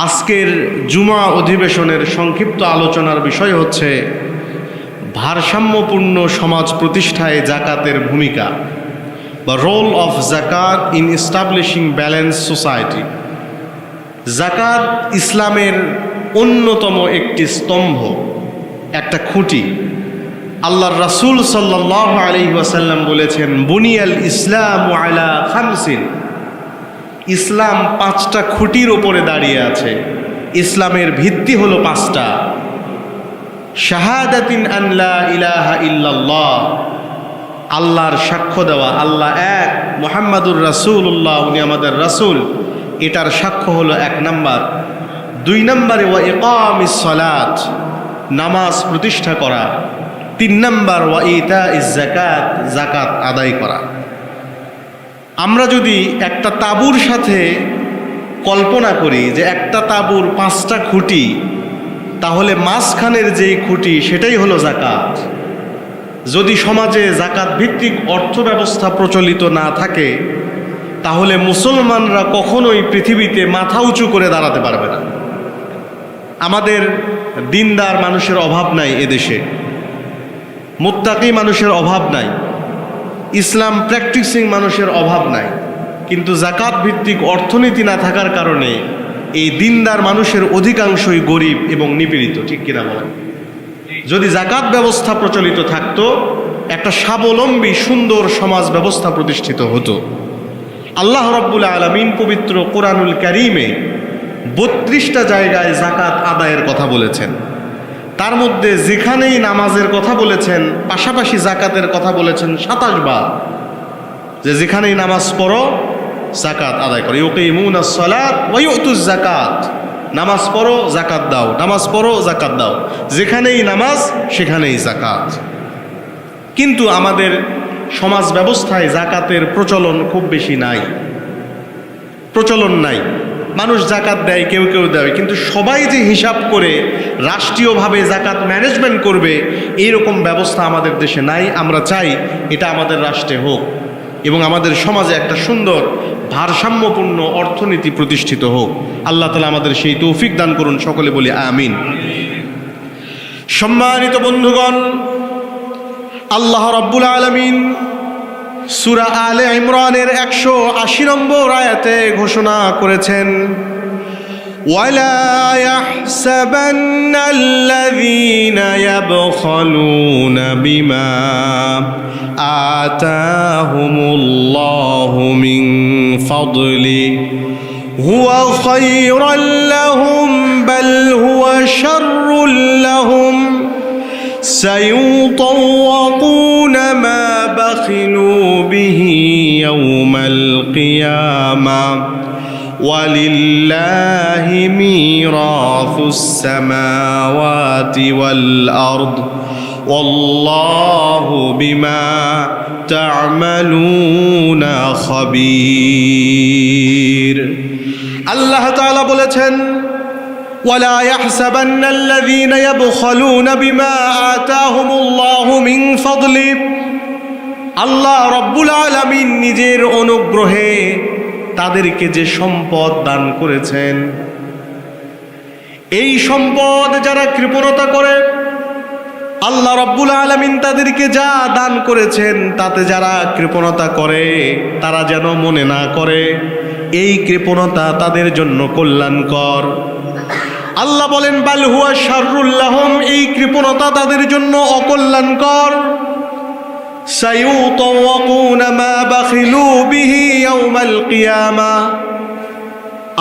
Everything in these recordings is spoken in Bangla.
আজকের জুমা অধিবেশনের সংক্ষিপ্ত আলোচনার বিষয় হচ্ছে ভারসাম্যপূর্ণ সমাজ প্রতিষ্ঠায় জাকাতের ভূমিকা বা রোল অফ জাকাত ইন এস্টাবলিশিং ব্যালেন্স সোসাইটি। জাকাত ইসলামের অন্যতম একটি স্তম্ভ, একটা খুঁটি। আল্লাহর রাসূল সাল্লাল্লাহু আলাইহি ওয়াসাল্লাম বলেছেন, বুনিয়াল ইসলামু আলা খামসিন। ইসলাম 5টা খুঁটির ওপরে দাঁড়িয়ে আছে। ইসলামের ভিত্তি হলো 5টা। শাহাদাতিন আন লা ইলাহা ইল্লাল্লাহ, আল্লাহর সাক্ষ্য দেওয়া আল্লাহ এক, মুহাম্মাদুর রাসূলুল্লাহ উনি আমাদের রাসূল, এটার সাক্ষ্য হলো 1 নাম্বার। 2 নম্বরে ওয়া ইকামিস সালাত, নামাজ প্রতিষ্ঠা করা। 3 নাম্বার ওয়া ইতাইজ যাকাত, যাকাত আদায় করা। আমরা যদি একটা তাঁবুর সাথে কল্পনা করি যে একটা তাঁবুর 5টা খুঁটি, তাহলে মাঝখানের যেই খুঁটি সেটাই হলো জাকাত। যদি সমাজে জাকাত ভিত্তিক অর্থ ব্যবস্থা প্রচলিত না থাকে, তাহলে মুসলমানরা কখনোই পৃথিবীতে মাথা উঁচু করে দাঁড়াতে পারবে না। আমাদের দিনদার মানুষের অভাব নাই এদেশে, মুত্তাকি মানুষের অভাব নাই, ইসলাম প্র্যাকটিসিং মানুষের অভাব নাই। কিন্তু জাকাত ভিত্তিক অর্থনীতি না থাকার কারণে এই দিনদার মানুষের অধিকাংশই গরিব এবং নিপীড়িত, ঠিক কিনা বলেন? যদি জাকাত ব্যবস্থা প্রচলিত থাকতো, একটা স্বাবলম্বী সুন্দর সমাজ ব্যবস্থা প্রতিষ্ঠিত হতো। আল্লাহ রাব্বুল আলামিন পবিত্র কোরআনুল কারীমে 32টা জায়গায় জাকাত আদায়ের কথা বলেছেন। তার মধ্যে যেখানেই নামাজের কথা বলেছেন, পাশাপাশি জাকাতের কথা বলেছেন 27 বার। যে যেখানেই নামাজ পড়ো জাকাত আদায় করো। ইউকিমুনাস সালাত ওয়া ইউতুজ যাকাত, নামাজ পড়ো জাকাত দাও, নামাজ পড়ো জাকাত দাও। যেখানেই নামাজ সেখানেই জাকাত। কিন্তু আমাদের সমাজ ব্যবস্থায় জাকাতের প্রচলন খুব বেশি নাই, প্রচলন নাই। মানুষ জাকাত দেয়, কেউ কেউ দেয়, কিন্তু সবাই যে হিসাব করে রাষ্ট্রীয়ভাবে জাকাত ম্যানেজমেন্ট করবে এইরকম ব্যবস্থা আমাদের দেশে নাই। আমরা চাই এটা আমাদের রাষ্ট্রে হোক এবং আমাদের সমাজে একটা সুন্দর ভারসাম্যপূর্ণ অর্থনীতি প্রতিষ্ঠিত হোক। আল্লাহ তাআলা আমাদের সেই তৌফিক দান করুন, সকলে বলি আমিন। সম্মানিত বন্ধুগণ, আল্লাহ রাব্বুল আলামিন সূরা আলে ইমরানের 180 নম্বর আয়াতে ঘোষণা করেছেন, ওয়ালা ইয়াহসাবান্নাল্লাযীনা ইয়াবখালুনা বিমা আতাহুমুল্লাহু মিন ফাদলি হুয়া খায়রাল লাহুম বাল হুয়া শাররুল লাহুম সায়ুতাওয়াকুনা মা বাখিলু বিহি ইয়াওমাল কিয়ামাহ ওয়ালিল্লাহি মিরাসুস সামাওয়াতি ওয়াল আরদ ওয়াল্লাহু বিমা তা'মালুনা খাবীর। আল্লাহ তাআলা বলেছেন, ওয়ালা ইয়াহসাবান্নাল্লাযীনা ইয়াবখালুনা বিমা আতাহুমুল্লাহু মিন ফাদলি। আল্লাহ রাব্বুল আলামিন নিজের অনুগ্রহে তাদেরকে যে সম্পদ দান করেছেন, এই সম্পদ যারা কৃপণতা করে, আল্লাহ রাব্বুল আলামিন তাদেরকে যা দান করেছেন তাতে যারা কৃপণতা করে, তারা যেন মনে না করে এই কৃপণতা তাদের জন্য কল্যাণকর। আল্লাহ বলেন, বাল হুয়া শাররুল লাহুম, এই কৃপণতা তাদের জন্য অকল্যাণকর। সায়ুতাওয়াকুনা মা বাখিলু বিহি ইয়াওমাল কিয়ামাহ।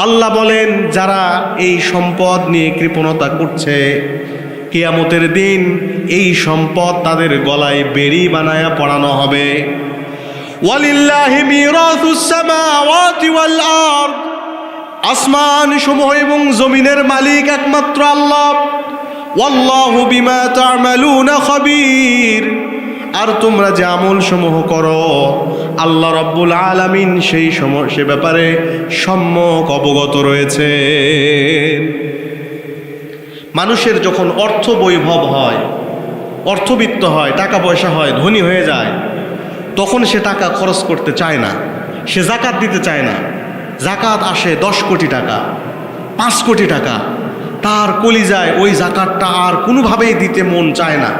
আল্লাহ বলেন, যারা এই সম্পদ নিয়ে কৃপণতা করছে, কিয়ামতের দিন এই সম্পদ তাদের গলায় বেড়ি বানায়া পড়ানো হবে। ওয়ালিল্লাহি মিরাসুস সামাওয়াতি ওয়াল আরদ, আসমান সমূহ এবং জমিনের মালিক একমাত্র আল্লাহ। ওয়াল্লাহু বিমা তা'মালুনা খাবীর, আর তোমরা যে আমল সমূহ করো আল্লাহ রাব্বুল আলামিন সে ব্যাপারে সম্যক অবগত রয়েছে। মানুষের যখন অর্থ বৈভব হয়, অর্থবিত্ত হয়, টাকা পয়সা হয়, ধনী হয়ে যায়, তখন সে টাকা খরচ করতে চায় না, সে জাকাত দিতে চায় না। জাকাত আসে 10 কোটি টাকা, 5 কোটি টাকা, তার কলিজায় ওই জাকাতটা আর কোনোভাবেই দিতে মন চায় না।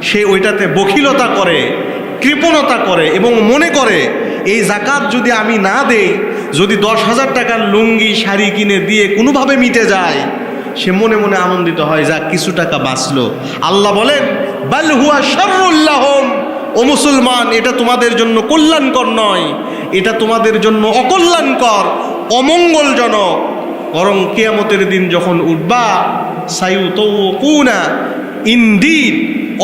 সে ওইটাতে বখিলতা করে, কৃপণতা করে এবং মনে করে এই জাকাত যদি আমি না দেই, যদি 10,000 টাকার লুঙ্গি শাড়ি কিনে দিয়ে কোনোভাবে মিটে যায়, সে মনে মনে আনন্দিত হয়, যা কিছু টাকা বাঁচলো। আল্লাহ বলেন বাল হুয়া শাররুল লাহুম, ও মুসলমান, এটা তোমাদের জন্য কল্যাণকর নয়, এটা তোমাদের জন্য অকল্যাণকর, অমঙ্গলজনক। বরং কিয়ামতের দিন যখন উঠবা, সায়ুতাওকুনা, ইনডিড,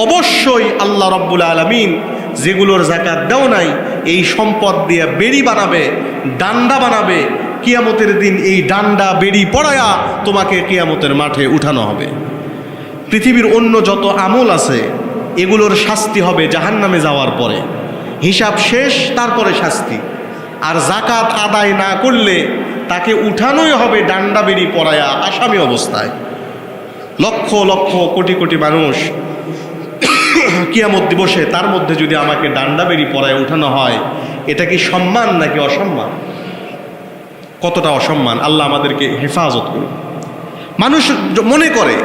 অবশ্যই আল্লাহ রাব্বুল আলামিন যেগুলোর যাকাত দাও নাই এই সম্পদ দিয়ে বেড়ি বানাবে, ডান্ডা বানাবে। কিয়ামতের দিন এই ডান্ডা বেড়ি পড়ায়া তোমাকে কিয়ামতের মাঠে উঠানো হবে। পৃথিবীর অন্য যত আমল আছে এগুলোর শাস্তি হবে জাহান্নামে যাওয়ার পরে, হিসাব শেষ, তারপরে শাস্তি। আর যাকাত আদায় না করলে তাকে উঠানোই হবে ডান্ডা বেড়ি পড়ায়া আসামি অবস্থায়। লক্ষ লক্ষ কোটি কোটি মানুষ কিয়ামত দিবসে, তার মধ্যে যদি আমাকে ডান্ডা বেড়ি পড়ায় উঠানো হয়, এটা কি সম্মান নাকি অসম্মান? কতটা অসম্মান! আল্লাহ আমাদেরকে হেফাজত করুন। মানুষ মনে করে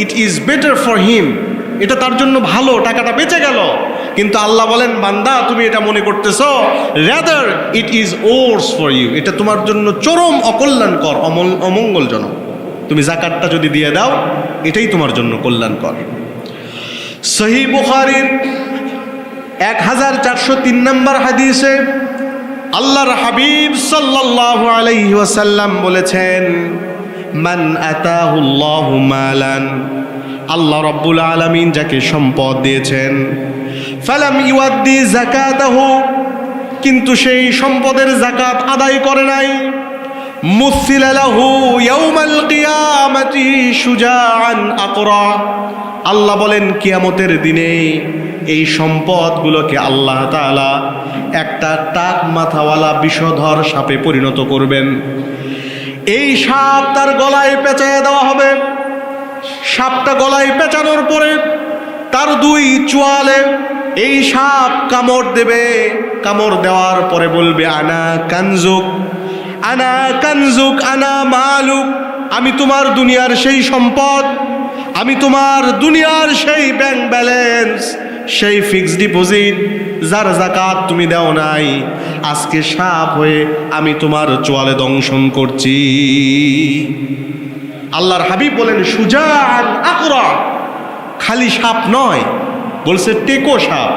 it is better for him, এটা তার জন্য ভালো, টাকাটা বেঁচে গেল। কিন্তু আল্লাহ বলেন, বান্দা তুমি এটা মনে করতেছো, rather it is worse for you, এটা তোমার জন্য চরম অকল্যাণকর, অমঙ্গলজনক। তুমি যাকাতটা যদি দিয়ে দাও, এটাই তোমার জন্য কল্যাণকর। সহিহ বুখারীর 1403 নম্বর হাদিসে আল্লাহর হাবিব সাল্লাল্লাহু আলাইহি ওয়াসাল্লাম বলেছেন, মান আতাহুল্লাহু মালান, আল্লাহ রাব্বুল আলামিন যাকে সম্পদ দিয়েছেন, ফালাম ইউআদ্দি যাকাতাহু, কিন্তু সেই সম্পদের যাকাত আদায় করে নাই, মুসিলা লাহু ইয়াউমাল কিয়ামাতি শুজাআন আকরা, আল্লাহ বলেন কিয়ামতের দিনে এই সম্পদগুলোকে আল্লাহ তাআলা একটা টাক মাথাওয়ালা বিষধর সাপে পরিণত করবেন। এই সাপ তার গলায় পেঁচায় দেওয়া হবে। সাপটা গলায় পেঁচানোর পরে তার 2 চোয়ালে এই সাপ কামড় দেবে। কামড় দেওয়ার পরে বলবে, আনা কানজুক, আনা কানজুক, আনা মালুক, আমি তোমার দুনিয়ার সেই সম্পদ, আমি তোমার দুনিয়ার সেই ব্যাংক ব্যালেন্স, সেই ফিক্সড ডিপোজিট যার যাকাত তুমি দাও নাই, আজকে সাপ হয়ে আমি তোমার চোয়ালে দংশন করছি। আল্লাহর হাবিব বলেন, শুজাআন আকরা, খালি সাপ নয়, বলছে টেকো সাপ,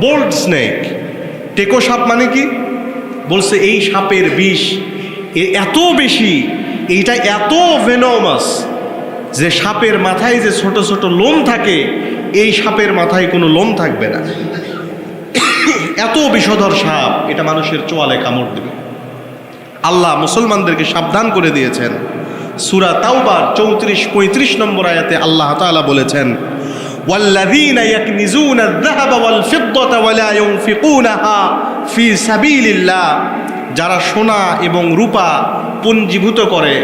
বোল্ড স্নেক। টেকো সাপ মানে কি? বলছে এই সাপের বিষ এত বেশি, এইটা এত ভেনোমাস যে সাপের মাথায় যে ছোট ছোট লোম থাকে, এই সাপের মাথায় কোনো লোম থাকবে না। এত বিষধর সাপ, এটা মানুষের চোয়ালে কামড় দেবে। আল্লাহ মুসলমানদেরকে সাবধান করে দিয়েছেন। সূরা তাওবার 34-35 নম্বর আয়াতে আল্লাহ তাআলা বলেছেন, ওয়াল্লাযীনা ইয়াকনিজুনা আয-যাহাবা ওয়াল ফিদ্দাতা ওয়া লা ইউনফিকুনাহা ফি সাবিলিল্লাহ, যারা সোনা এবং রূপা পুঞ্জীভূত করে,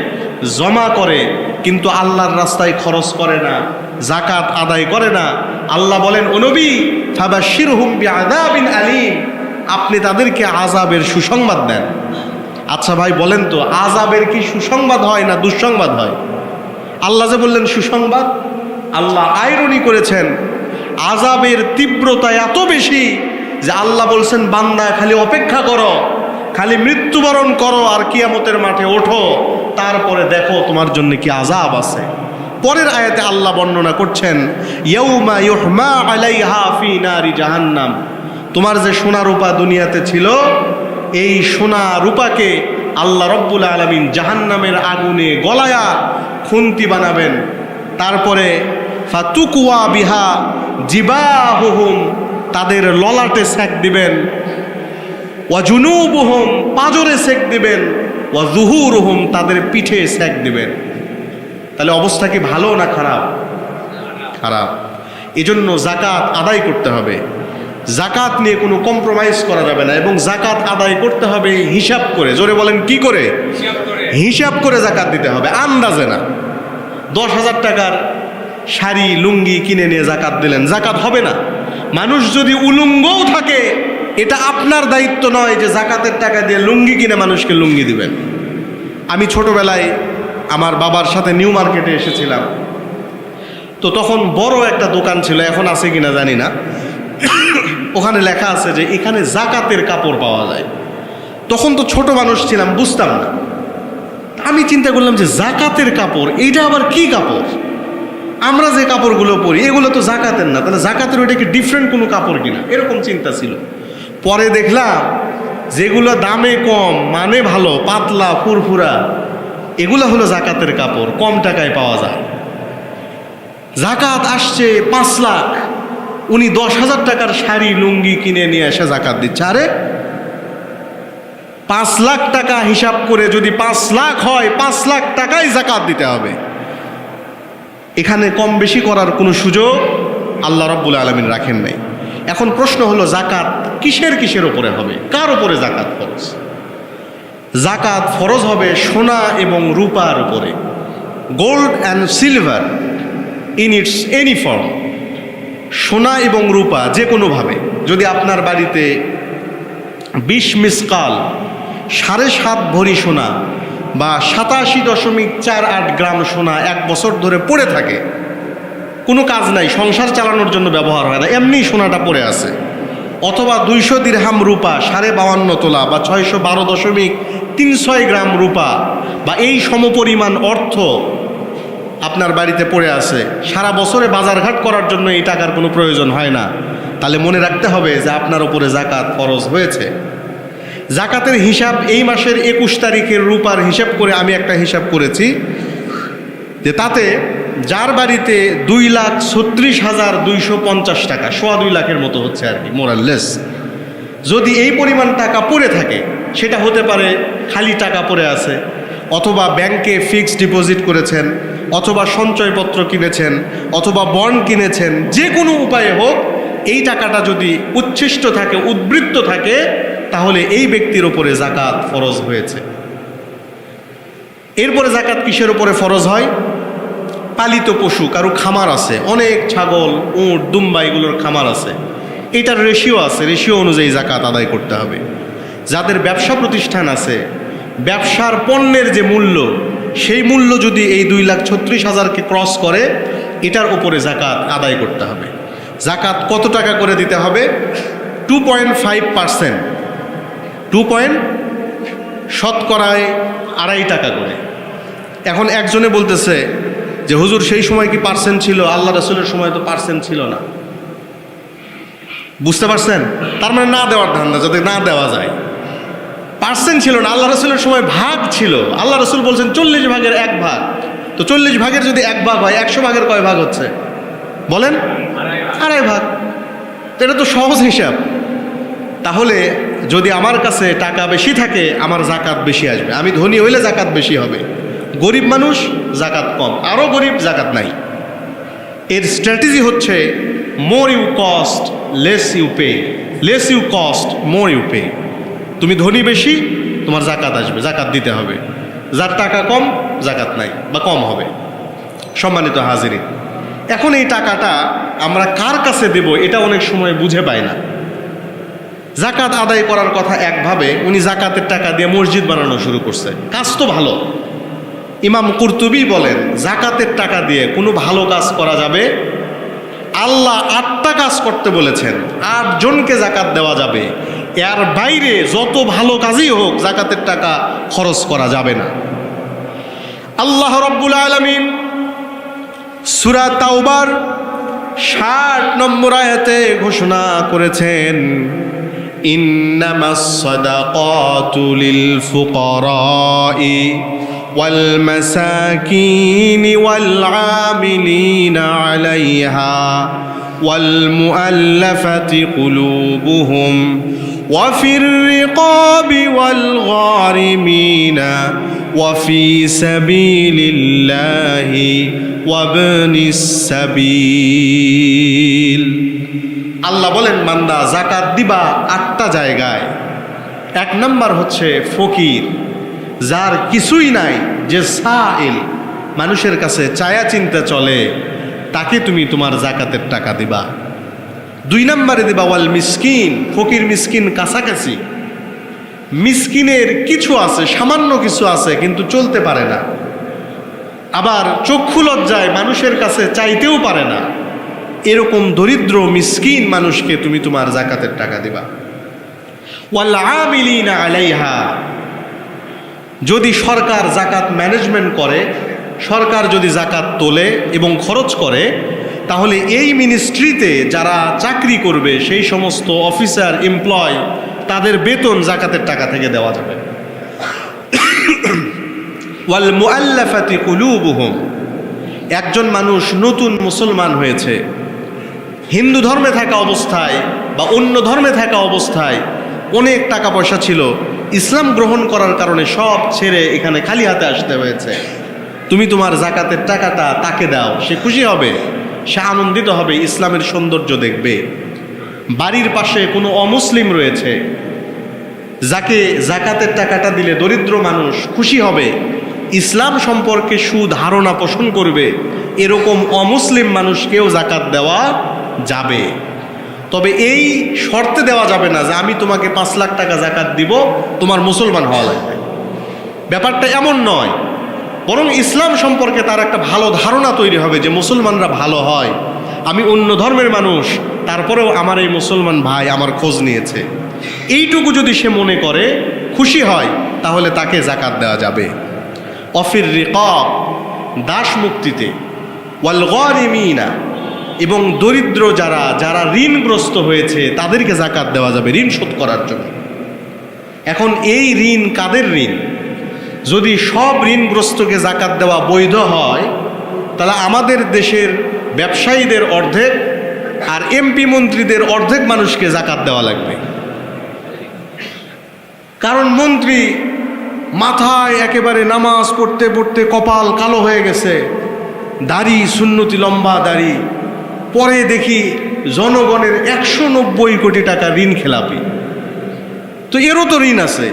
জমা করে, কিন্তু আল্লাহর রাস্তায় খরচ করে না, যাকাত আদায় করে না, আল্লাহ বলেন, ও নবী, ফাবাশশিরহুম বিআযাবিন আলীম, আপনি তাদেরকে আযাবের সুসংবাদ দেন। আচ্ছা ভাই বলেন তো, আযাবের কি সুসংবাদ হয় না দুঃসংবাদ হয়? আল্লাহ যে বললেন সুসংবাদ, আল্লাহ আইরনি করেছেন। আযাবের তীব্রতা এত বেশি যে আল্লাহ বলছেন, বান্দা খালি অপেক্ষা করো, খালি মৃত্যুবরণ করো আর কিয়ামতের মাঠে ওঠো, তারপরে দেখো তোমার জন্য কি আযাব আছে। পরের আয়াতে আল্লাহ বর্ণনা করছেন, ইয়াউমা ইউহমা আলাইহা ফি নারি জাহান্নাম, তোমার যে সোনা রূপা দুনিয়াতে ছিল, এই সোনা রূপাকে আল্লাহ রব্বুল আলামিন জাহান্নামের আগুনে গলায়া খুন্তি বানাবেন। তারপরে ফাতুকুয়া বিহা জিবাহুহুম, তাদের ললাটে সেক দিবেন, ওয়া জুনুবুহুম, পাজরে সেক দিবেন, ওয়া যুহুরুহুম, তাদের পিঠে সেক দিবেন। তাহলে অবস্থা কি ভালো না খারাপ? খারাপ। এজন্য যাকাত আদায় করতে হবে। যাকাত নিয়ে কোনো কম্প্রোমাইজ করা যাবে না, এবং যাকাত আদায় করতে হবে হিসাব করে। জোরে বলেন, কি করে? হিসাব করে যাকাত দিতে হবে, আন্দাজে না। 10,000 টাকার শাড়ি লুঙ্গি কিনে নিয়ে যাকাত দিলেন, যাকাত হবে না। মানুষ যদি উলঙ্গও থাকে, এটা আপনার দায়িত্ব নয় যে যাকাতের টাকা দিয়ে লুঙ্গি কিনে মানুষকে লুঙ্গি দিবেন। আমি ছোটবেলায় আমার বাবার সাথে নিউ মার্কেটে এসেছিলাম। তো তখন বড় একটা দোকান ছিল, এখন আছে কিনা জানি না। ওখানে লেখা আছে যে এখানে জাকাতের কাপড় পাওয়া যায়। তখন তো ছোট মানুষ ছিলাম, বুঝতাম না। আমি চিন্তা করলাম যে জাকাতের কাপড়, এইটা আবার কি কাপড়? আমরা যে কাপড়গুলো পরি এগুলো তো জাকাতের না, তাহলে জাকাতের ওইটা কি ডিফারেন্ট কোনো কাপড় কিনা, এরকম চিন্তা ছিল। পরে দেখলাম যেগুলো দামে কম, মানে ভালো, পাতলা ফুরফুরা, এগুলো হলো জাকাতের কাপড়, কম টাকায় পাওয়া যায়। জাকাত আসছে 5 লাখ, উনি 10,000 টাকার শাড়ি লুঙ্গি কিনে নিয়ে এসে জাকাত দিচ্ছে। আরে 5 লাখ টাকা হিসাব করে যদি 5 লাখ হয়, 5 লাখ টাকাই জাকাত দিতে হবে। এখানে কম বেশি করার কোনো সুযোগ আল্লাহ রাব্বুল আলামিন রাখেন নাই। এখন প্রশ্ন হলো জাকাত কিসের উপরে হবে, কার উপরে জাকাত ফরজ? জাকাত ফরজ হবে সোনা এবং রূপার উপরে, gold and silver in it's any form. সোনা এবং রূপা যে কোনোভাবে, যদি আপনার বাড়িতে 20 মিসকাল 7.5 ভরি সোনা বা 87.48 গ্রাম সোনা 1 বছর ধরে পড়ে থাকে, কোনো কাজ নাই, সংসার চালানোর জন্য ব্যবহার হয় না, এমনি সোনাটা পড়ে আছে, অথবা 200 দিরহাম রূপা 52.5 তোলা বা 612.36 গ্রাম রূপা বা এই সমপরিমাণ অর্থ আপনার বাড়িতে পড়ে আছে, সারা বছরে বাজারঘাট করার জন্য এই টাকার কোনো প্রয়োজন হয় না, তাহলে মনে রাখতে হবে যে আপনার উপরে জাকাত ফরজ হয়েছে। জাকাতের হিসাব এই মাসের 21 তারিখের রূপার হিসাব করে আমি একটা হিসাব করেছি যে তাতে যার বাড়িতে 2,36,250 টাকা, 2.25 লাখের মতো হচ্ছে আর কি, মোরাললেস, যদি এই পরিমাণ টাকা পড়ে থাকে, সেটা হতে পারে খালি টাকা পড়ে আছে, অথবা ব্যাংকে ফিক্সড ডিপোজিট করেছেন, অথবা সঞ্চয়পত্র কিনেছেন, অথবা বন্ড কিনেছেন, যে কোনো উপায়ে হোক এই টাকাটা যদি উচ্ছিষ্ট থাকে, উদ্বৃত্ত থাকে, তাহলে এই ব্যক্তির ওপরে জাকাত ফরজ হয়েছে। এরপরে জাকাত কিসের উপরে ফরজ হয়? পালিত পশু, কারো খামার আছে, অনেক ছাগল, উট, দুম্বা, এগুলোর খামার আছে, এটার রেশিও আছে, রেশিও অনুযায়ী জাকাত আদায় করতে হবে। যাদের ব্যবসা প্রতিষ্ঠান আছে, ব্যবসার পণ্যের যে মূল্য, সেই মূল্য যদি এই 2,36,000-কে ক্রস করে, এটার উপরে জাকাত আদায় করতে হবে। জাকাত কত টাকা করে দিতে হবে? 2.5%, 2 শতকরায় 2.5 টাকা করে। এখন একজনে বলতেছে যে হুজুর সেই সময় কি পার্সেন্ট ছিল? আল্লাহ রাসূলের সময় তো পার্সেন্ট ছিল না। বুঝতে পারছেন? তার মানে না দেওয়ার ধান্দা, যাতে না দেওয়া যায়। পার্সেন্ট ছিল না, আল্লাহ রাসূলের সময় ভাগ ছিল। আল্লাহ রাসূল বলছেন 40 ভাগের 1 ভাগ। তো 40 ভাগের যদি 1 ভাগ হয়, 100 ভাগের কয় ভাগ হচ্ছে বলেন? 2.5 ভাগ। তো এটা তো সহজ হিসাব। তাহলে যদি আমার কাছে টাকা বেশি থাকে, আমার জাকাত বেশি আসবে। আমি ধনী হইলে জাকাত বেশি হবে, গরিব মানুষ জাকাত কম, আরও গরিব জাকাত নাই। এর স্ট্র্যাটেজি হচ্ছে more you cost less you pay, less you cost more you pay. তুমি ধনী বেশি, তোমার জাকাত আসবে, জাকাত দিতে হবে। যার টাকা কম, জাকাত নাই বা কম হবে। সম্মানিত হাজিরিন, এখন এই টাকাটা আমরা কার কাছে দেব, এটা অনেক সময় বুঝে পাই না। জাকাত আদায় করার কথা একভাবে, উনি জাকাতের টাকা দিয়ে মসজিদ বানানো শুরু করছে, কাজ তো ভালো। ইমাম কুরতুবী বলেন জাকাতের টাকা দিয়ে কোনো ভালো কাজ করা যাবে? আল্লাহ 8টা কাজ করতে বলেছেন, 8 জনকে জাকাত দেওয়া যাবে। এর বাইরে যত ভালো কাজই হোক, জাকাতের টাকা খরচ করা যাবে না। আল্লাহ রাব্বুল আলামিন সূরা তাওবার 60 নম্বর আয়াতে ঘোষণা করেছেন, ইন্নামাস সাদাকাতু লিল ফুকারাই ওয়াল মাসাকিন ওয়াল আমিলিনা আলাইহা ওয়াল মুআল্লাফাতি কুলুবুহুম ওয়া ফির রিকাবি ওয়াল গারিমিনা ওয়া ফি সাবিলিল্লাহি ওয়া ইবনিস সাবিল। আল্লাহ বলেন, বান্দা জাকাত দিবা 8টা জায়গায়। 1 নাম্বার হচ্ছে ফকির, যার কিছুই নাই, যে সাইল, মানুষের কাছে চায়া চিন্তা চলে, তাকে তুমি তোমার জাকাতের টাকা দিবা। 2 নাম্বারে দিবা ওয়াল মিসকিন, ফকির মিসকিন কাছাকাছি। মিসকিনের কিছু আছে, সামান্য কিছু আছে, কিন্তু চলতে পারে না, আবার চক্ষু লজ্জায় মানুষের কাছে চাইতেও পারে না, এরকম দরিদ্র মিসকিন মানুষকে তুমি তোমার যাকাতের টাকা দিবা। ওয়াল আমিলিনা আলাইহা, যদি সরকার যাকাত ম্যানেজমেন্ট করে, সরকার যদি যাকাত তোলে এবং খরচ করে, তাহলে এই মিনিস্ট্রিতে যারা চাকরি করবে সেই সমস্ত অফিসার এমপ্লয় তাদের বেতন যাকাতের টাকা থেকে দেওয়া যাবে। ওয়াল মুআল্লাফাতি কুলুবুহুম, একজন মানুষ নতুন মুসলমান হয়েছে, হিন্দু ধর্মে থাকা অবস্থায় বা অন্য ধর্মে থাকা অবস্থায় অনেক টাকা পয়সা ছিল, ইসলাম গ্রহণ করার কারণে সব ছেড়ে এখানে খালি হাতে আসতে হয়েছে। তুমি তোমার যাকাতের টাকাটা তাকে দাও, সে খুশি হবে, সে আনন্দিত হবে, ইসলামের সৌন্দর্য দেখবে। বাড়ির পাশে কোনো অমুসলিম রয়েছে, যাকে যাকাতের টাকাটা দিলে দরিদ্র মানুষ খুশি হবে, ইসলাম সম্পর্কে সুধারণা পোষণ করবে, এরকম অমুসলিম মানুষকেও যাকাত দেওয়া যাবে। তবে এই শর্তে দেওয়া যাবে না যে আমি তোমাকে 5 লাখ টাকা যাকাত দিব, তোমার মুসলমান হওয়া লাগবে। ব্যাপারটা এমন নয়, বরং ইসলাম সম্পর্কে তার একটা ভালো ধারণা তৈরি হবে যে মুসলমানরা ভালো হয়, আমি অন্য ধর্মের মানুষ, তারপরেও আমার এই মুসলমান ভাই আমার খোঁজ নিয়েছে, এইটুকু যদি সে মনে করে, খুশি হয়, তাহলে তাকে যাকাত দেওয়া যাবে। অফির রিকাব, দাস মুক্তিতে, ওয়াল গারিমিনা, এবং দরিদ্র যারা যারা ঋণগ্রস্ত হয়েছে তাদেরকে যাকাত দেওয়া যাবে ঋণ শোধ করার জন্য। এখন এই ঋণ কাদের ঋণ? যদি সব ঋণগ্রস্তকে যাকাত দেওয়া বৈধ হয়, তাহলে আমাদের দেশের ব্যবসায়ীদের অর্ধেক আর এমপি মন্ত্রীদের অর্ধেক মানুষকে যাকাত দেওয়া লাগবে। কারণ মন্ত্রী মাথায় একেবারে নামাজ পড়তে পড়তে কপাল কালো হয়ে গেছে, দাড়ি সুন্নতি লম্বা দাড়ি, পরে দেখি জনগণের 190 কোটি টাকা ঋণ খেলাপি। তো এরও তো ঋণ আছে,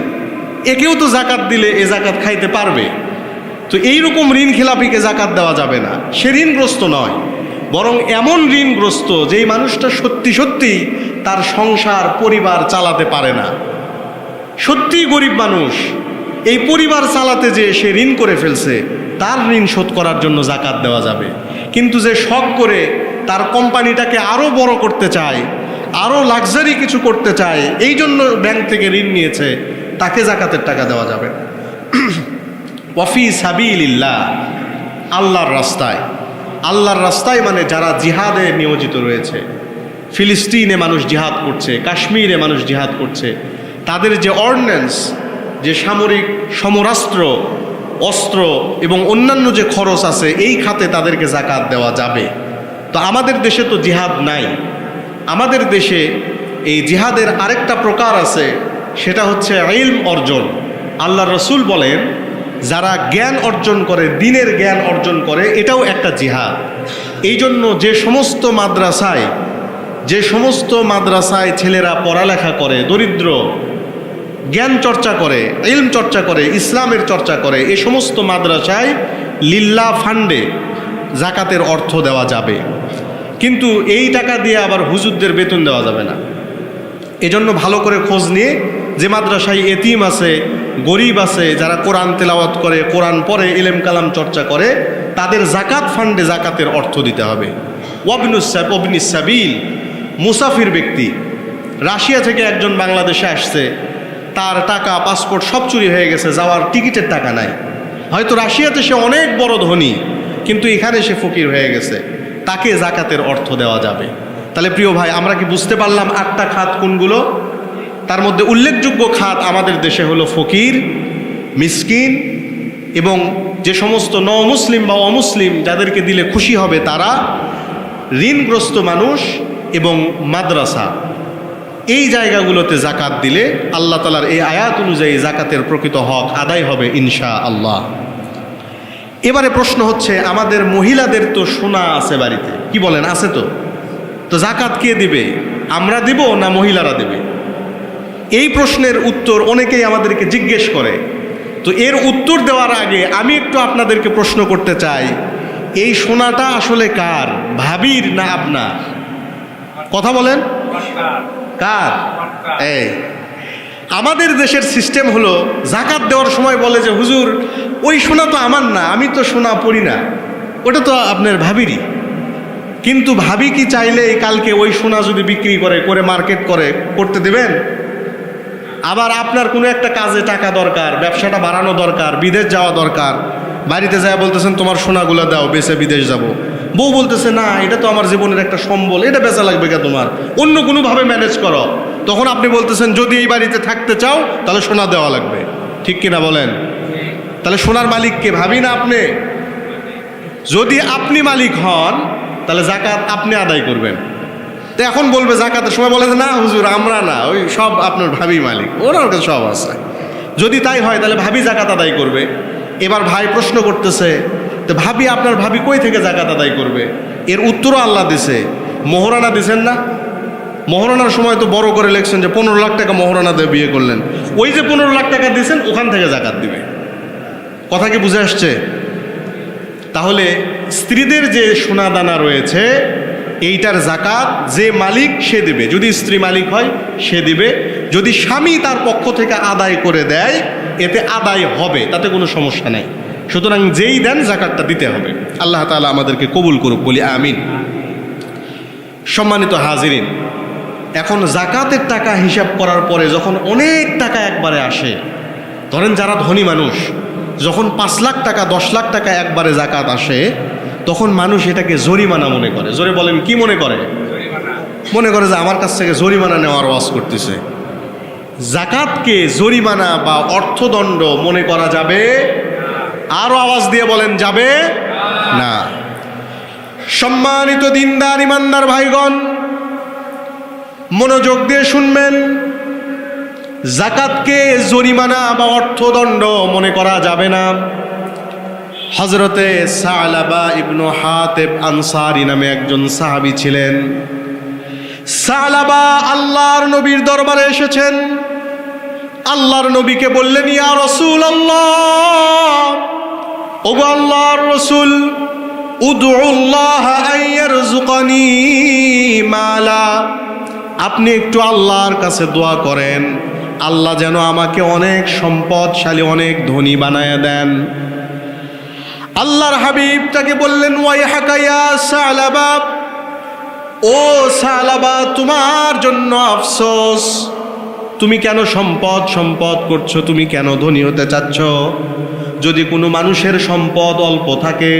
একেও তো যাকাত দিলে এ যাকাত খাইতে পারবে। তো এইরকম ঋণ খেলাপিকে যাকাত দেওয়া যাবে না, সে ঋণগ্রস্ত নয়, বরং এমন ঋণগ্রস্ত যেই মানুষটা সত্যি সত্যি তার সংসার পরিবার চালাতে পারে না, সত্যি গরিব মানুষ, এই পরিবার চালাতে যে সে ঋণ করে ফেলছে, তার ঋণ শোধ করার জন্য যাকাত দেওয়া যাবে। কিন্তু যে শখ করে তার কোম্পানিটাকে আরও বড় করতে চায়, আরও লাক্সারি কিছু করতে চায়, এই জন্য ব্যাংক থেকে ঋণ নিয়েছে, তাকে যাকাতের টাকা দেওয়া যাবে না। ওয়াফি সাবিলিল্লাহ, আল্লাহর রাস্তায়, আল্লাহর রাস্তায় মানে যারা জিহাদে নিয়োজিত রয়েছে, ফিলিস্তিনে মানুষ জিহাদ করছে, কাশ্মীরে মানুষ জিহাদ করছে, তাদের যে অর্ডিন্যান্স, যে সামরিক সমরাস্ত্র, অস্ত্র এবং অন্যান্য যে খরচ আছে, এই খাতে তাদেরকে যাকাত দেওয়া যাবে। তো আমাদের দেশে তো জিহাদ নাই, আমাদের দেশে এই জিহাদের আরেকটা প্রকার আছে, সেটা হচ্ছে ইলম অর্জন। আল্লাহ রসুল বলেন, যারা জ্ঞান অর্জন করে, দিনের জ্ঞান অর্জন করে, এটাও একটা জিহাদ। এই জন্য যে সমস্ত মাদ্রাসায় ছেলেরা পড়ালেখা করে, দরিদ্র জ্ঞান চর্চা করে, ইলম চর্চা করে, ইসলামের চর্চা করে, এই সমস্ত মাদ্রাসায় লিল্লাহ ফান্ডে যাকাতের অর্থ দেওয়া যাবে। কিন্তু এই টাকা দিয়ে আবার হুজুরদের বেতন দেওয়া যাবে না। এজন্য ভালো করে খোঁজ নিয়ে, যে মাদ্রাসায় এতিম আছে, গরিব আছে, যারা কোরআন তেলাওয়াত করে, কোরআন পড়ে, ইলম কালাম চর্চা করে, তাদের যাকাত ফান্ডে যাকাতের অর্থ দিতে হবে। ওয়াবনিস সাবিল, মুসাফির ব্যক্তি, রাশিয়া থেকে একজন বাংলাদেশে আসছে, তার টাকা পাসপোর্ট সব চুরি হয়ে গেছে, যাওয়ার টিকিটের টাকা নাই, হয়তো রাশিয়াতে সে অনেক বড় ধনী, কিন্তু এখানে সে ফকির হয়ে গেছে, তাকে যাকাতের অর্থ দেওয়া যাবে। তাহলে প্রিয় ভাই, আমরা কি বুঝতে পারলাম 8টা খাত কোনগুলো? তার মধ্যে উল্লেখযোগ্য খাত আমাদের দেশে হলো ফকির, মিসকিন, এবং যে সমস্ত মুসলিম বা অমুসলিম যাদেরকে দিলে খুশি হবে তারা, ঋণগ্রস্ত মানুষ এবং মাদ্রাসা। এই জায়গাগুলোতে যাকাত দিলে আল্লাহ তাআলার এই আয়াত অনুযায়ী যাকাতের প্রকৃত হক আদায় হবে ইনশাআল্লাহ। এবারে প্রশ্ন হচ্ছে, আমাদের মহিলাদের তো সোনা আছে বাড়িতে, কি বলেন, আছে তো? তো যাকাত কে দিবে? আমরা দিব না মহিলারা দেবে? এই প্রশ্নের উত্তর অনেকেই আমাদেরকে জিজ্ঞেস করে। তো এর উত্তর দেওয়ার আগে আমি একটু আপনাদেরকে প্রশ্ন করতে চাই, এই সোনাটা আসলে কার, ভাবির না আপনার? কথা বলেন, কার? এই আমাদের দেশের সিস্টেম হলো জাকাত দেওয়ার সময় বলে যে হুজুর ওই সোনা তো আমার না, আমি তো সোনা পড়ি না, ওটা তো আপনার ভাবিরই। কিন্তু ভাবি কি চাইলে কালকে ওই সোনা যদি বিক্রি করে মার্কেট করতে দেবেন? আবার আপনার কোনো একটা কাজে টাকা দরকার, ব্যবসাটা বাড়ানো দরকার, বিদেশ যাওয়া দরকার, বাড়িতে যায় বলতেছেন তোমার সোনাগুলো দাও, বেচে বিদেশ যাব। বউ বলতেছে না এটা তো আমার জীবনের একটা সম্বল, এটা বেচা লাগবে কে তোমার, অন্য কোনোভাবে ম্যানেজ করো। তখন আপনি বলতেছেন যদি এই বাড়িতে থাকতে চাও তাহলে সোনা দেওয়া লাগবে। ঠিক কিনা বলেন? তাহলে সোনার মালিক কে, ভাবি না আপনি? যদি আপনি মালিক হন তাহলে জাকাত আপনি আদায় করবেন। তো এখন বলবে জাকাতের সময় বলে না হুজুর আমরা না, ওই সব আপনার ভাবি মালিক, ওনার কাছে সব আছে। যদি তাই হয় তাহলে ভাবি জাকাত আদায় করবে। এবার ভাই প্রশ্ন করতেছে তো ভাবি আপনার ভাবি কই থেকে জাকাত আদায় করবে? এর উত্তরও আল্লাহ দিছে, মোহরানা দিছেন না? মোহরানার সময় তো বড় করে লিখছেন যে 15 লাখ টাকা মোহরানা দিয়ে বিয়ে করলেন, ওই যে 15 লাখ টাকা দিয়েছেন ওখান থেকে জাকাত দিবে। কথা কি বুঝে আসছে? তাহলে স্ত্রীদের যে সোনা দানা রয়েছে এইটার জাকাত যে মালিক সে দিবে, যদি স্ত্রী মালিক হয় সে দিবে, যদি স্বামী তার পক্ষ থেকে আদায় করে দেয় এতে আদায় হবে, তাতে কোনো সমস্যা নাই। সুতরাং যেই দেন জাকাতটা দিতে হবে। আল্লাহ তাআলা আমাদেরকে কবুল করুক, বলি আমিন। সম্মানিত হাজিরিন, এখন জাকাতের টাকা হিসাব করার পরে যখন অনেক টাকা একবারে আসে, ধরেন যারা ধনী মানুষ, যখন 5 লাখ টাকা 10 লাখ টাকা একবারে জাকাত আসে তখন মানুষ এটাকে জরিমানা মনে করে। জোরে বলেন, কি মনে করে? মনে করে যে আমার কাছ থেকে জরিমানা নেওয়ার ওয়াজ করতেছে। জাকাতকে জরিমানা বা অর্থদণ্ড মনে করা যাবে? আরো আওয়াজ দিয়ে বলেন, যাবে না। সম্মানিত দিনদার ইমানদার ভাইগণ, মনোযোগ দিয়ে শুনবেন, জাকাতকে জরিমানা বা অর্থদণ্ড মনে করা যাবে না। হযরতে সালাবা ইবনু হাতিব আনসারী নামে একজন সাহাবী ছিলেন। সালাবা আল্লাহর নবীর দরবারে এসেছেন। আল্লাহর নবীকে বললেন, ইয়া রাসূলুল্লাহ, ওগো আল্লাহর রাসূল, উদউল্লাহ আইয়ারযুকানি মালা, আপনি একটু আল্লাহর কাছে দোয়া করেন আল্লাহ যেন আমাকে অনেক সম্পদশালী, অনেক ধনী বানায় দেন। আল্লাহর হাবিব তাকে বললেন, ওয়াইহাকা ইয়া সালাবা, ও সালাবা তোমার জন্য আফসোস, তুমি কেন সম্পদ করছো, তুমি কেন ধনী হতে চাচ্ছ? যদি কোনো মানুষের সম্পদ অল্প থাকে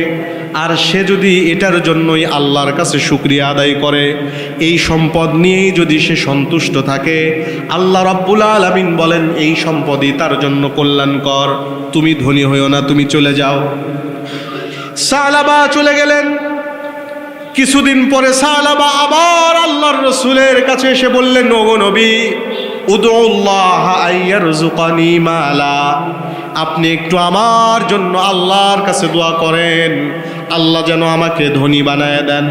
আর সে যদি এটার জন্যই আল্লাহর কাছে শুকরিয়া আদায় করে, এই সম্পদ নিয়েই যদি সে সন্তুষ্ট থাকে, আল্লাহ রাব্বুল আলামিন বলেন এই সম্পদই তার জন্য কল্যাণকর, তুমি ধনী হইও না, তুমি চলে যাও। সালাবা চলে গেলেন। কিছুদিন পরে সালাবা আবার আল্লাহর রাসূলের কাছে এসে বললেন, ওগো নবী, উদউল্লাহ আইয়ারযুকানি মালা, আপনি একটু আমার জন্য আল্লাহর কাছে দোয়া করেন আল্লাহ যেন আমাকে ধনী বানায় দেন।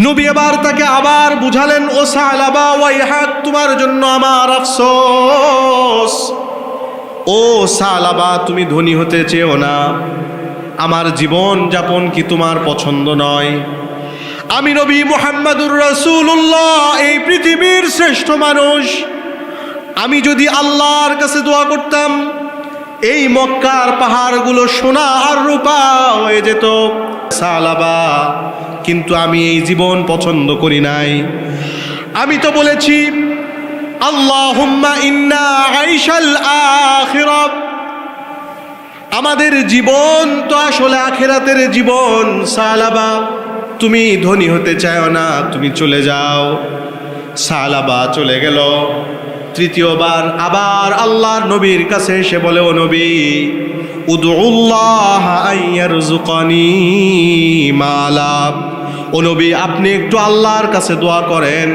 নবী এবার তাকে আবার বুঝালেন, ও সালাবা, ওয়াইহাক, তোমার জন্য আমার আফসোস। ও সালাবা, তুমি ধনী হতে চেও না, আমার জীবন যাপন কি তোমার পছন্দ নয়? আমি নবী মুহাম্মদুর রাসূলুল্লাহ, এই পৃথিবীর শ্রেষ্ঠ মানুষ, আমি যদি আল্লাহর কাছে দোয়া করতাম এই মক্কার পাহাড়গুলো সোনা আর রূপা হয়ে যেত। সালাবা, কিন্তু আমি এই জীবন পছন্দ করি নাই। আমি তো বলেছি আল্লাহুম্মা ইন্না আইশাল আখিরাত, আমাদের জীবন তো আসলে আখিরাতের জীবন। সালাবা, তুমি ধনী হতে চাও না, তুমি চলে যাও। সালাবা চলে গেল। তৃতীয়বার আবার আল্লাহর নবীর কাছে এসে বলে, ও নবী, উদউল্লাহ আইয়ারযুকানি মালা, ও নবী আপনি একটু আল্লাহর কাছে দোয়া করেন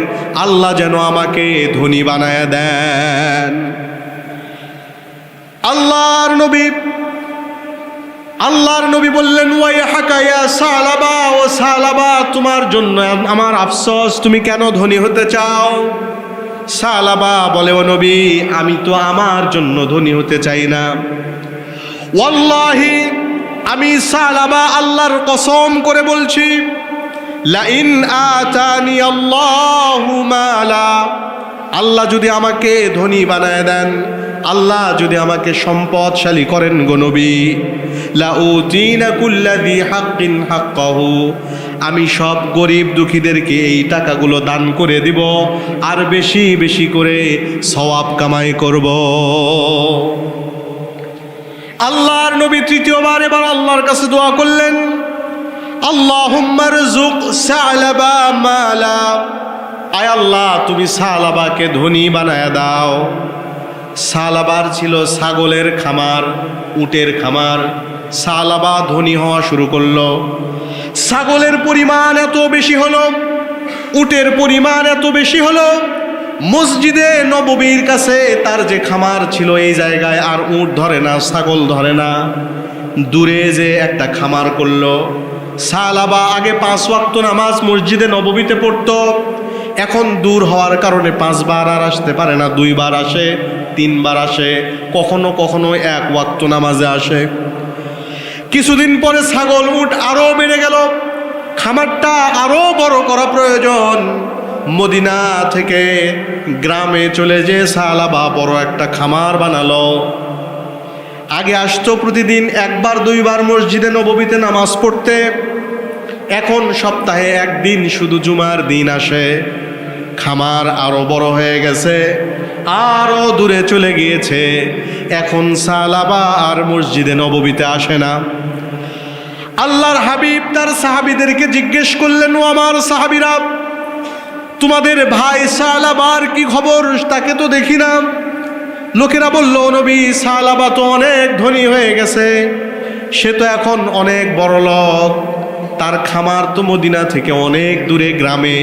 আল্লাহ যেন আমাকে ধনী বানায় দেন। আল্লাহর নবী বললেন, ওয়াইহাকা ইয়া সালাবা, ও সালাবা, তোমার জন্য আমার আফসোস, তুমি কেন ধনী হতে চাও? সালাবা বলে, ও নবী, আমি তো আমার জন্য ধনী হতে চাই না। ওয়াল্লাহি, আমি সালাবা আল্লাহর কসম করে বলছি, লা ইন আতানি আল্লাহু মালা, আল্লাহ যদি আমাকে ধনী বানায় দেন, আল্লাহ যদি আমাকে সম্পদশালী করেন গো নবী, লাউতিনা কুল্লাযী হাক্কিন হাক্কাহু, আমি সব গরিব দুঃখীদেরকে এই টাকাগুলো দান করে দিব, আর বেশি বেশি করে সওয়াব কামাই করব। আল্লাহর নবী তৃতীয়বার এবার আল্লাহর কাছে দোয়া করলেন, আল্লাহুম্মা রযুক সালাবা মালা, আয় আল্লাহ তুমি সালাবাকে ধনী বানায় দাও। সালাবার ছিল ছাগলের খামার, উটের খামার। সালাবা ধনী হওয়া শুরু করলো। ছাগলের পরিমাণ এত বেশি হলো, উটের পরিমাণ এত বেশি হলো, মসজিদে নববীর কাছে তার যে খামার ছিল এই জায়গায় আর উট ধরে না, ছাগল ধরে না, দূরে যে একটা খামার করলো। সালাবা আগে 5 ওয়াক্ত নামাজ মসজিদে নববীতে পড়তো, এখন দূর হওয়ার কারণে 5 বার আর আসতে পারে না, 2 বার আসে, 3 বার আসে, কখনো কখনো 1 ওয়াক্ত নামাজে আসে। কিছুদিন পরে ছাগল উট আরো বেড়ে গেল, খামারটা আরো বড় করা প্রয়োজন। মদিনা থেকে গ্রামে চলে যে সালাবা বড় একটা খামার বানালো। আগে আসতো প্রতিদিন 1 বার 2 বার মসজিদে নববীতে নামাজ পড়তে, এখন সপ্তাহে 1 দিন শুধু জুমার দিন আসে। খামার আরো বড় হয়ে গেছে, আরো দূরে চলে গিয়েছে, এখন সালাবা আর মসজিদে নববীতে আসে না। আল্লাহর হাবিব তার সাহাবীদেরকে জিজ্ঞেস করলেন, ও আমার সাহাবীরা, তোমাদের ভাই সালাবার কি খবর? তাকে তো দেখি না। লোকেরা বলল, নবী সালাবা তো অনেক ধনী হয়ে গেছে, সে তো এখন অনেক বড় লোক, তার খামার তো মদিনা থেকে অনেক দূরে গ্রামে,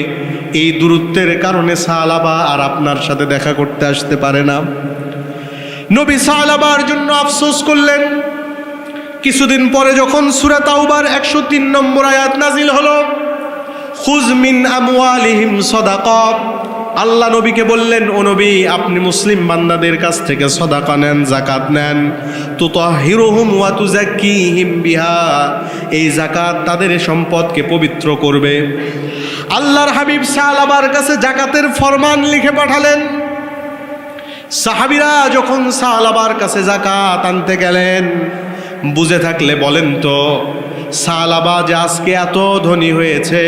এই দূরত্বের কারণে সালাবা আর আপনার সাথে দেখা করতে আসতে পারে না। নবী সালাবার জন্য আফসোস করলেন। কিছুদিন পরে যখন সূরা তাওবার 103 নম্বর আয়াত নাজিল হলো, খুয মিন আমওয়ালিহিম সাদাকা, আল্লাহ নবীকে বললেন, ও নবী আপনি মুসলিম বান্দাদের কাছ থেকে সাদাকা নেন, যাকাত নেন, তুতাহিরুহুম ওয়া তুযাক্কিহিম বিহা, এই যাকাত তাদের সম্পদকে পবিত্র করবে। আল্লাহর হাবিব সালাবার কাছে যাকাতের ফরমান লিখে পাঠালেন। সাহাবীরা যখন সালাবার কাছে যাকাত আনতে গেলেন, বুঝে থাকলে বলেন তো, সালাবা যে আজকে এত ধনী হয়েছে,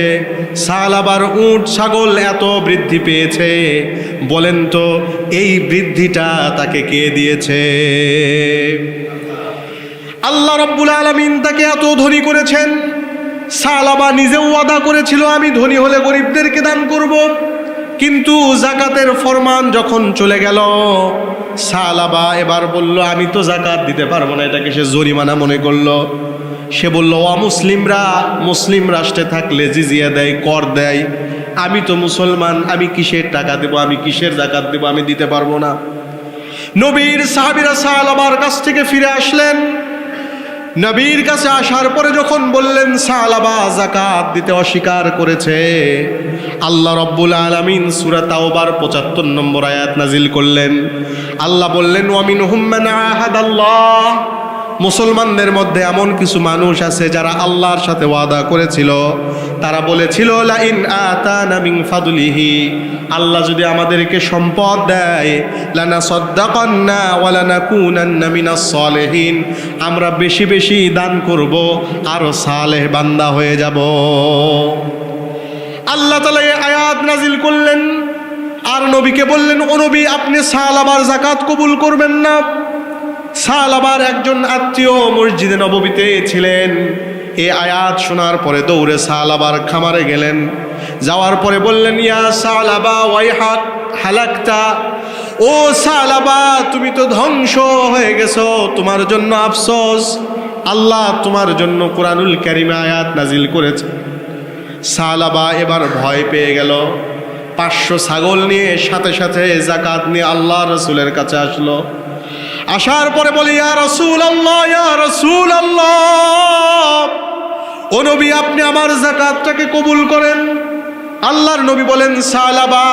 সালাবার উট ছাগল এত বৃদ্ধি পেয়েছে, বলেন তো এই বৃদ্ধিটা তাকে কে দিয়েছে? আল্লাহ রাব্বুল আলামিন তাকে এত ধনী করেছেন। সালাবা নিজেও ওয়াদা করেছিল, আমি ধনী হলে গরিবদেরকে দান করব, কিন্তু যাকাতের ফরমান যখন চলে গেল, সালাবা এবার বলল, আমি তো যাকাত দিতে পারবো না, এটাকে সে জরিমানা মনে করলো। সে বলল, অমুসলিমরা মুসলিম রাষ্ট্রে থাকলে জিজিয়া দেয়, কর দেয়, আমি তো মুসলমান, আমি কিসের টাকা দেব, আমি কিসের যাকাত দেব, আমি দিতে পারবো না। নবীর সাহাবীরা সালাবার কাছ থেকে ফিরে আসলেন। নবীর কাছে আসার পরে যখন বললেন সালাবা যাকাত দিতে অস্বীকার করেছে, আল্লাহ রাব্বুল আলামিন সূরা তাওবার 75 নম্বর আয়াত নাজিল করলেন। আল্লাহ বললেন, ওয়া মিনহুম মান আহাদাল্লাহ, মুসলমানদের মধ্যে এমন কিছু মানুষ আছে যারা আল্লাহর সাথে ওয়াদা করেছিল, তারা বলেছিল, লা ইন আতানা মিন ফাদলিহি, আল্লাহ যদি আমাদেরকে সম্পদ দেয়, লানাসাদ্দাকান্না ওয়া লানাকুনান্না মিনাস সালিহিন, আমরা বেশি বেশি দান করব আর সালেহ বান্দা হয়ে যাব। আল্লাহ তাআলা এই আয়াত নাজিল করলেন আর নবীকে বললেন, ও নবী আপনি সালাবার যাকাত কবুল করবেন না। সালাবার একজন আত্মীয় মসজিদে নববীতে ছিলেন। এই আয়াত শোনার পরে দৌড়ে সালাবার খামারে গেলেন। যাওয়ার পরে বললেন, ইয়া সালাবা ওয়াইহাক হালাকতা, ও সালাবা তুমি তো ধ্বংস হয়ে গেছো, তোমার জন্য আফসোস, আল্লাহ তোমার জন্য কুরআনুল কারীমে আয়াত নাজিল করেছে। সালাবা এবার ভয় পেয়ে গেল। 500 ছাগল নিয়ে সাথে সাথে যাকাত নিয়ে আল্লাহ রাসূলের কাছে আসলো। আসার পরে বলি, ইয়া রাসূলুল্লাহ, ইয়া রাসূলুল্লাহ, ও নবী আপনি আমার যাকাতটাকে কবুল করেন। আল্লাহর নবী বলেন, সালাবা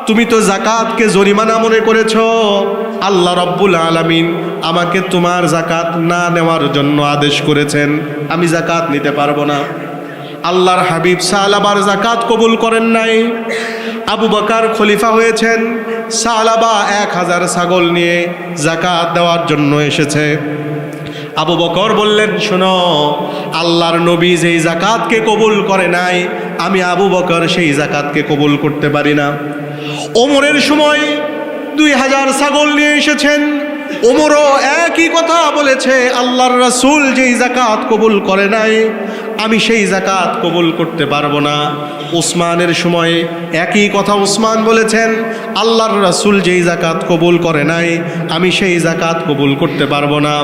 তুমি তো যাকাতকে জরিমানা মনে করেছো, আল্লাহ রাব্বুল আলামিন আমাকে তোমার যাকাত না নেওয়ার জন্য আদেশ করেছেন, আমি যাকাত নিতে পারবো না। আল্লাহর হাবিব সালাবার যাকাত কবুল করেন নাই। আবু বকর খলিফা হয়েছেন, সালাবা 1000 ছাগল নিয়ে যাকাত দেওয়ার জন্য এসেছে। আবু বকর বললেন, শোনো, আল্লাহর নবী যেই যাকাতকে কবুল করে নাই, আমি আবু বকর সেই যাকাতকে কবুল করতে পারি না। ওমরের সময় 2000 ছাগল নিয়ে এসেছেন, ওমরও একই কথা বলেছে, আল্লাহর রাসূল যেই যাকাত কবুল করে নাই, আমি সেই যাকাত কবুল করতে পারবো না। উসমানের সময় একই কথা উসমান বলেছেন, আল্লাহর রাসূল যেই যাকাত কবুল করে নাই, আমি সেই যাকাত কবুল করতে পারবো না।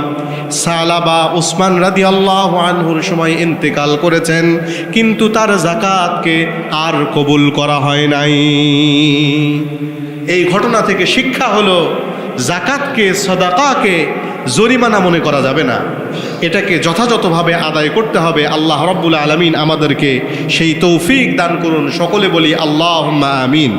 সালাবা উসমান রাদিয়াল্লাহু আনহুর সময় ইন্তেকাল করেছেন, কিন্তু তার যাকাতকে আর কবুল করা হয় নাই। এই ঘটনা থেকে শিক্ষা হলো, যাকাতকে, সাদাকাকে জরিমানা মনে করা যাবে না, এটাকে যথাযথভাবে আদায় করতে হবে। আল্লাহ রাব্বুল আলামিন আমাদেরকে সেই তৌফিক দান করুন। সকলে বলি আল্লাহুম্মা আমিন।